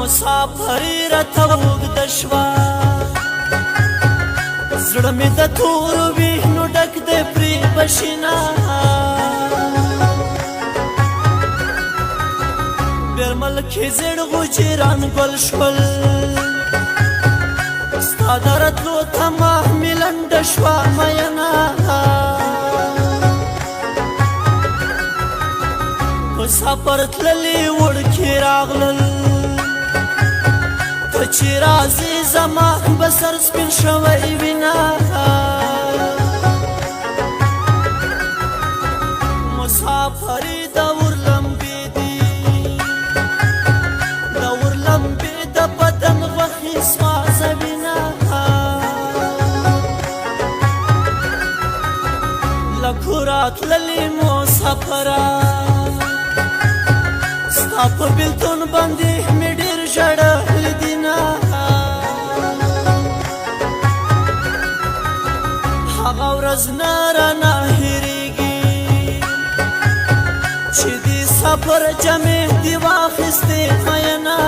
مسافري راته اوږده شوه زړه مې د تورو ویښنو ډک دی پرې بشینه بیرمل کې زیړ غوجیران ګل شول ستا د راتلو تمه مې لنډه شوه مینه په سفر تللي وړکي راغلل ته چې راځې زما به سر سپین شوی وینه مسافري د ورلمبې دي د ورلمبې د بدن غوښې سوځوینه له کوره تللي مسافره ستا په بېلتون باندې مې ډېر ژړل دینه هغه ورځ نه رانه هېرېږي چې دې سفر جمع دې واخیستې مینه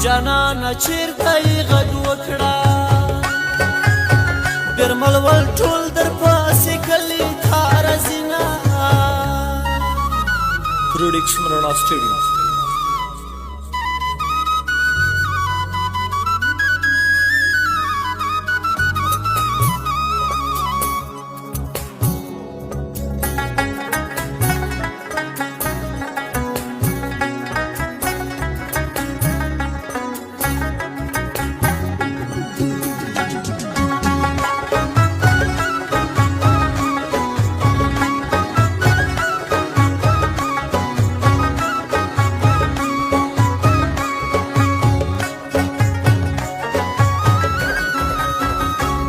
جانانه چېرته یې غږ وکړه بیرمل ول ټول در پسې کلي تا رځینه Production Rana Studio.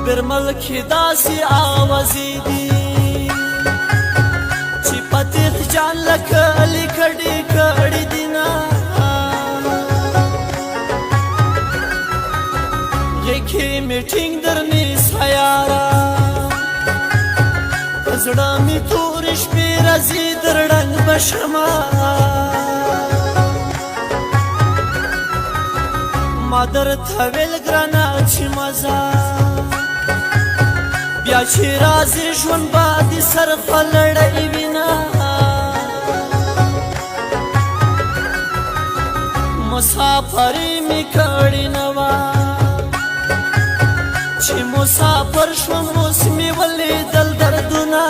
بیرمل کې داسې آوازې دي چې په تیغ جان لکه لیکړې کړې دینه غېږې مې ټینګ درنیسه یاره په زړه مې تورې شپې راځي در ړنګ به شمه ما درته ویل ګرانه چې مزه بیا چې راځې ژوند به دې سر خلړی وینه مسافري مې کړې نه وه چې مسافر شوم اوس مې ولیدل دردونه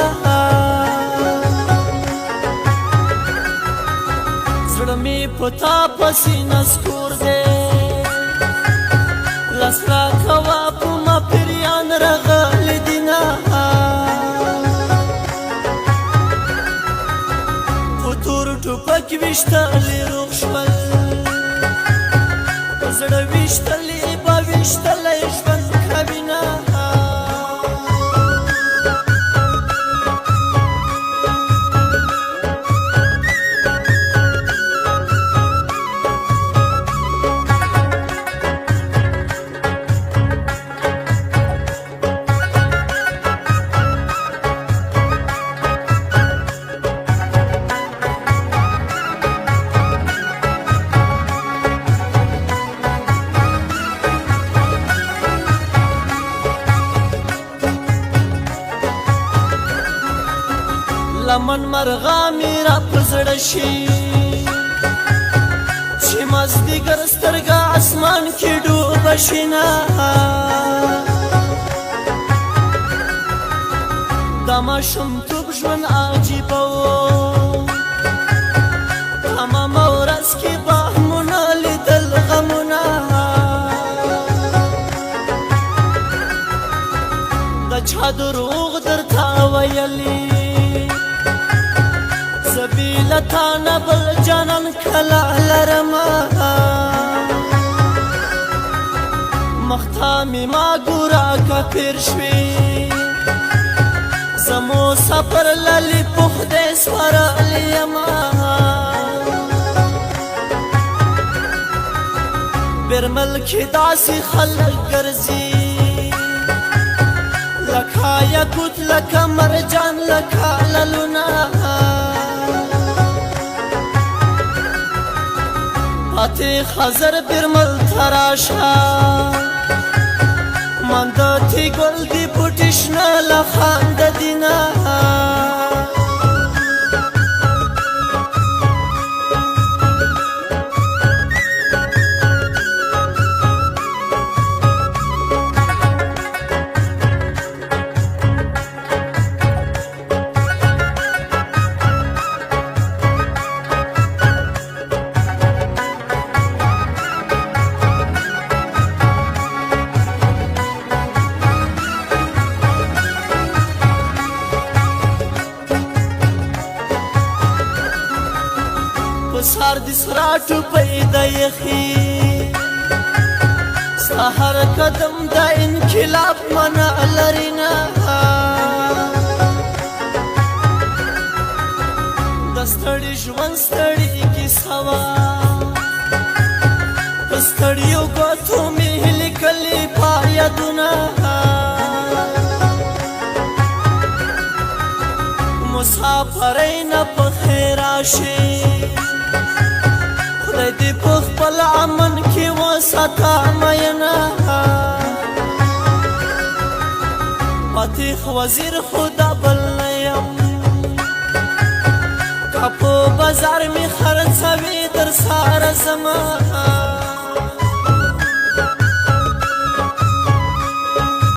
زړه مې په تا پسې نسکور دی لاس راکوه په ما پریان راغلی دینه په تور ټوپک ویشتلې روغ شول په زړه ویشتلې به ویشتلی ژوند کوینه لمن مرغا میرا په زړه شي چې مازدیګر سترګه اسمان کې ډوبه شي نه دا ماشومتوب ژوند عجیبه و تمامه ورځ کې بهمونه لیدل غمونه د چا دروغ درته ویلي زبیلتا نبل جانان کلا لرما مختامی ما گورا کا پیر شوی زمو سفر للی پخ دے سورا لیما بیرمل کی داسی خلق گرزی لکھا یکوت لکھا مرجان لکھا للونا فاتح خزر برمل تراشا مندتی گل دی پوٹشنا لخاند دینا سار دی سراټو پیدا یخی سهر قدم دا انقلاب منا لرینا دستړي ژوند ستړي کی سوا پستړیو غوثو می لیکلی پایدونه مسافرین په خیر راشي خدای دې په خپل امن کې وساته مینا فاتح وزیر خدا بل یم کپو بازار می خرڅوي در ساره زما